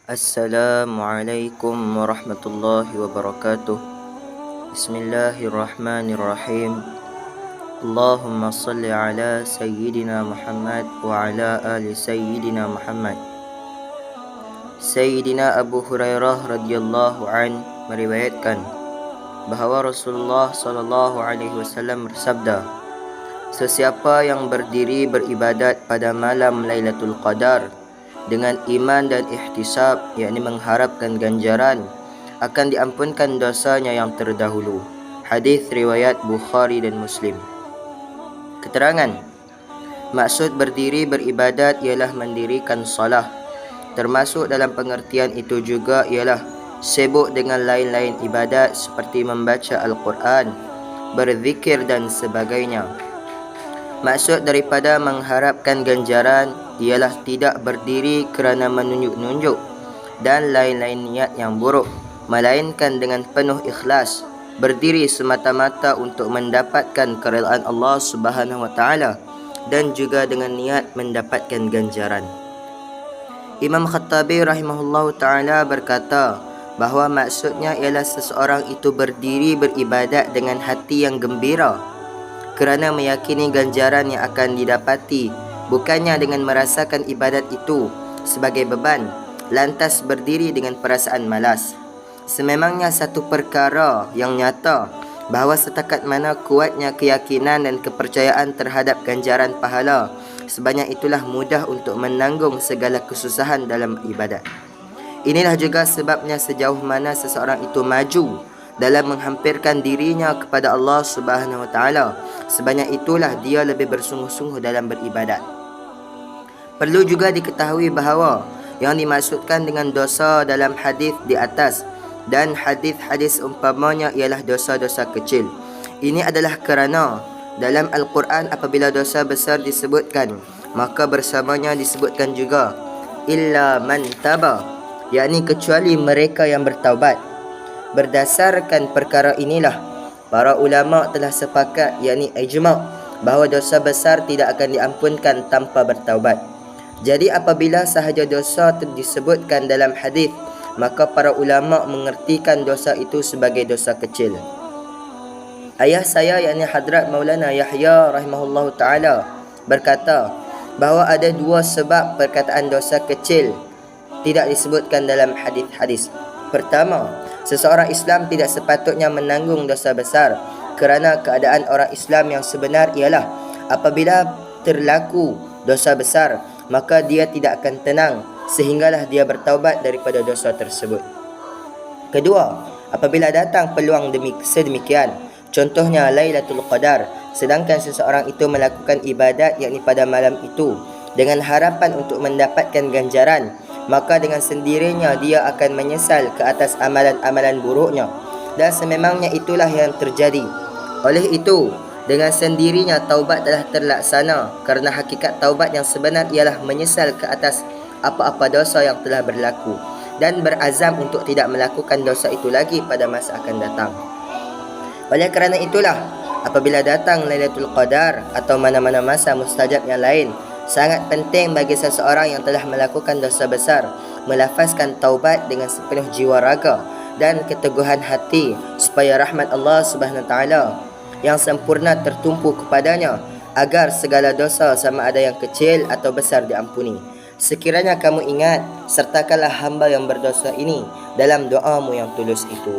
Assalamualaikum warahmatullahi wabarakatuh. Bismillahirrahmanirrahim. Allahumma salli ala Sayyidina Muhammad wa ala ali Sayyidina Muhammad. Sayyidina Abu Hurairah radhiyallahu an meriwayatkan bahawa Rasulullah sallallahu alaihi wasallam bersabda, sesiapa yang berdiri beribadat pada malam Lailatul Qadar dengan iman dan ihtisab, yakni mengharapkan ganjaran, akan diampunkan dosanya yang terdahulu. Hadis riwayat Bukhari dan Muslim. Keterangan: maksud berdiri beribadat ialah mendirikan salah. Termasuk dalam pengertian itu juga ialah sibuk dengan lain-lain ibadat seperti membaca Al-Quran, berzikir dan sebagainya. Maksud daripada mengharapkan ganjaran ialah tidak berdiri kerana menunjuk-nunjuk dan lain-lain niat yang buruk, melainkan dengan penuh ikhlas, berdiri semata-mata untuk mendapatkan keredaan Allah Subhanahu wa taala dan juga dengan niat mendapatkan ganjaran. Imam Khattabi rahimahullahu taala berkata bahawa maksudnya ialah seseorang itu berdiri beribadat dengan hati yang gembira kerana meyakini ganjaran yang akan didapati, bukannya dengan merasakan ibadat itu sebagai beban, lantas berdiri dengan perasaan malas. Sememangnya satu perkara yang nyata bahawa setakat mana kuatnya keyakinan dan kepercayaan terhadap ganjaran pahala, sebanyak itulah mudah untuk menanggung segala kesusahan dalam ibadat. Inilah juga sebabnya sejauh mana seseorang itu maju dalam menghampirkan dirinya kepada Allah Subhanahu wa taala, sebanyak itulah dia lebih bersungguh-sungguh dalam beribadat. Perlu juga diketahui bahawa yang dimaksudkan dengan dosa dalam hadis di atas dan hadis-hadis umpamanya ialah dosa-dosa kecil. Ini adalah kerana dalam Al-Quran apabila dosa besar disebutkan, maka bersamanya disebutkan juga illa man taba, yakni kecuali mereka yang bertaubat. Berdasarkan perkara inilah para ulama telah sepakat, yakni ijma', bahawa dosa besar tidak akan diampunkan tanpa bertaubat. Jadi apabila sahaja dosa disebutkan dalam hadis, maka para ulama mengertikan dosa itu sebagai dosa kecil. Ayah saya, yakni Hadrat Maulana Yahya rahimahullahu taala, berkata bahawa ada dua sebab perkataan dosa kecil tidak disebutkan dalam hadis-hadis. Pertama, seseorang Islam tidak sepatutnya menanggung dosa besar kerana keadaan orang Islam yang sebenar ialah apabila terlaku dosa besar, maka dia tidak akan tenang sehinggalah dia bertaubat daripada dosa tersebut. Kedua, apabila datang peluang sedemikian, contohnya Lailatul Qadar, sedangkan seseorang itu melakukan ibadat yakni pada malam itu dengan harapan untuk mendapatkan ganjaran, maka dengan sendirinya dia akan menyesal ke atas amalan-amalan buruknya, dan sememangnya itulah yang terjadi. Oleh itu, dengan sendirinya taubat telah terlaksana, kerana hakikat taubat yang sebenar ialah menyesal ke atas apa-apa dosa yang telah berlaku dan berazam untuk tidak melakukan dosa itu lagi pada masa akan datang. Oleh kerana itulah, apabila datang Lailatul Qadar atau mana-mana masa mustajab yang lain, sangat penting bagi seseorang yang telah melakukan dosa besar melafazkan taubat dengan sepenuh jiwa raga dan keteguhan hati supaya rahmat Allah Subhanahu wa taala yang sempurna tertumpu kepadanya agar segala dosa sama ada yang kecil atau besar diampuni. Sekiranya kamu ingat, sertakanlah hamba yang berdosa ini dalam doamu yang tulus itu.